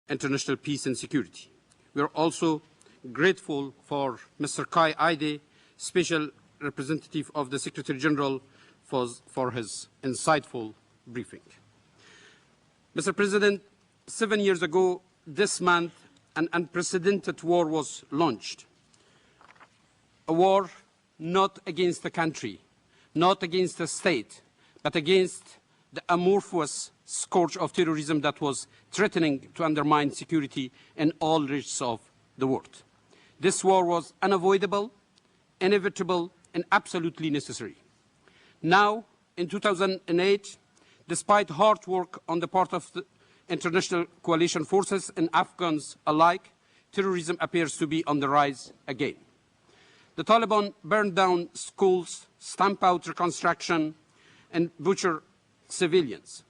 international peace and security. We are also grateful for Mr. Kai Eide, Special Representative of the Secretary General, for his insightful briefing. Mr. President, 7 years ago this month, an unprecedented war was launched. A war not against the country, not against the state, but against the amorphous scourge of terrorism that was threatening to undermine security in all regions of the world. This war was unavoidable, inevitable, and absolutely necessary. Now, in 2008, despite hard work on the part of the international coalition forces and Afghans alike, terrorism appears to be on the rise again. The Taliban burned down schools, stamp out reconstruction, and butcher civilians.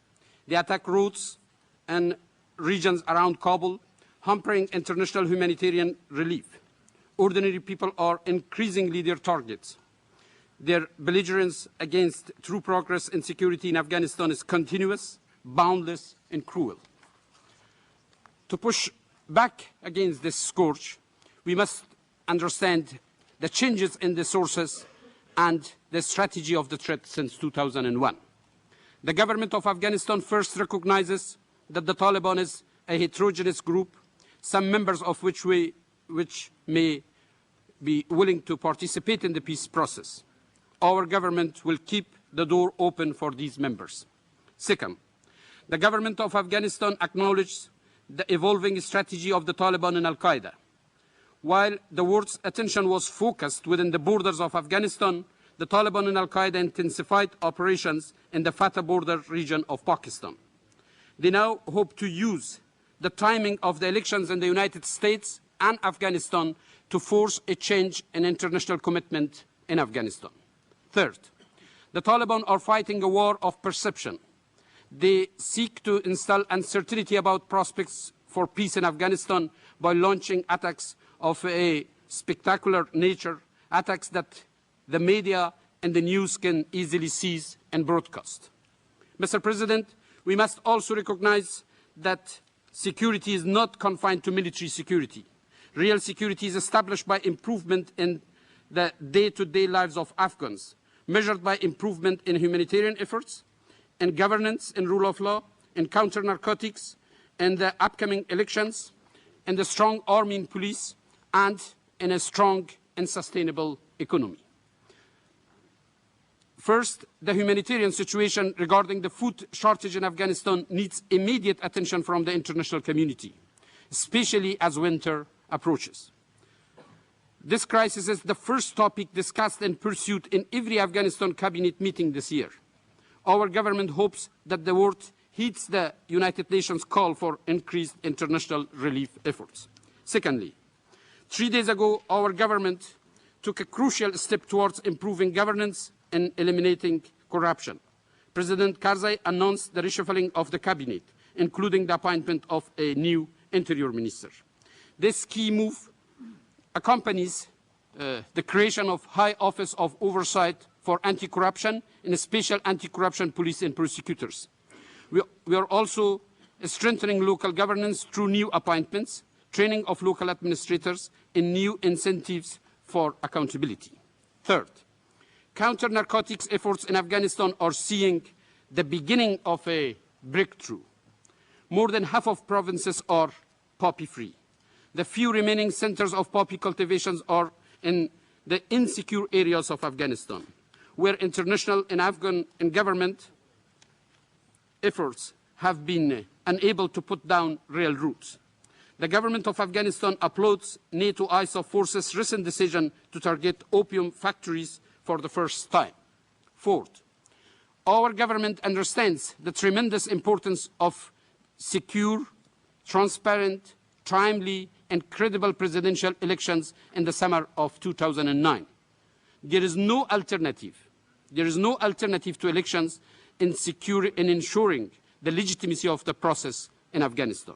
They attack routes and regions around Kabul, hampering international humanitarian relief. Ordinary people are increasingly their targets. Their belligerence against true progress and security in Afghanistan is continuous, boundless, and cruel. To push back against this scourge, we must understand the changes in the sources and the strategy of the threat since 2001. The government of Afghanistan first recognizes that the Taliban is a heterogeneous group, some members of which may be willing to participate in the peace process. Our government will keep the door open for these members. Second, the government of Afghanistan acknowledges the evolving strategy of the Taliban and Al-Qaeda. While the world's attention was focused within the borders of Afghanistan, the Taliban and Al-Qaeda intensified operations in the Fatah border region of Pakistan. They now hope to use the timing of the elections in the United States and Afghanistan to force a change in international commitment in Afghanistan. Third, the Taliban are fighting a war of perception. They seek to instill uncertainty about prospects for peace in Afghanistan by launching attacks of a spectacular nature, attacks that the media and the news can easily seize and broadcast. Mr. President, we must also recognize that security is not confined to military security. Real security is established by improvement in the day-to-day lives of Afghans, measured by improvement in humanitarian efforts, in governance, in rule of law, in counter-narcotics, in the upcoming elections, in the strong army and police, and in a strong and sustainable economy. First, the humanitarian situation regarding the food shortage in Afghanistan needs immediate attention from the international community, especially as winter approaches. This crisis is the first topic discussed and pursued in every Afghanistan cabinet meeting this year. Our government hopes that the world heeds the United Nations call for increased international relief efforts. Secondly, 3 days ago, our government took a crucial step towards improving governance and eliminating corruption. President Karzai announced the reshuffling of the cabinet, including the appointment of a new interior minister. This key move accompanies the creation of High Office of Oversight for Anti-Corruption and a special anti-corruption police and prosecutors. We are also strengthening local governance through new appointments, training of local administrators, and new incentives for accountability. Third, counter-narcotics efforts in Afghanistan are seeing the beginning of a breakthrough. More than half of provinces are poppy-free. The few remaining centers of poppy cultivations are in the insecure areas of Afghanistan, where international and Afghan and government efforts have been unable to put down real roots. The government of Afghanistan applauds NATO ISAF forces' recent decision to target opium factories for the first time. Fourth, our government understands the tremendous importance of secure, transparent, timely, and credible presidential elections in the summer of 2009. There is no alternative. There is no alternative to elections in ensuring the legitimacy of the process in Afghanistan.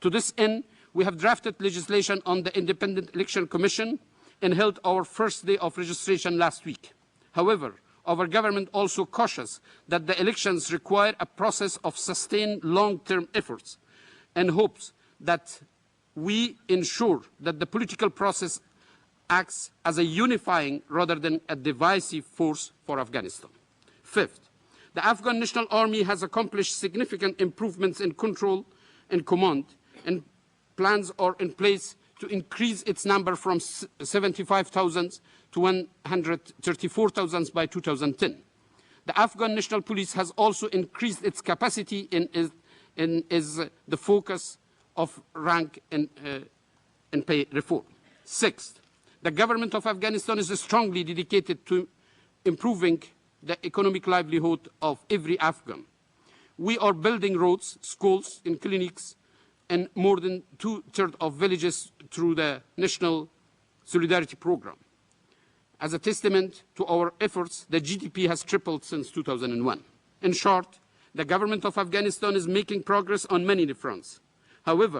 To this end, we have drafted legislation on the Independent Election Commission and held our first day of registration last week. However, our government also cautious that the elections require a process of sustained long-term efforts and hopes that we ensure that the political process acts as a unifying rather than a divisive force for Afghanistan. Fifth, the Afghan National Army has accomplished significant improvements in control and command, and plans are in place to increase its number from 75,000 to 134,000 by 2010. The Afghan National Police has also increased its capacity and is the focus of rank and pay reform. Sixth, the government of Afghanistan is strongly dedicated to improving the economic livelihood of every Afghan. We are building roads, schools, and clinics in more than 2/3 of villages through the National Solidarity Program. As a testament to our efforts, the GDP has tripled since 2001. In short, the government of Afghanistan is making progress on many fronts. However,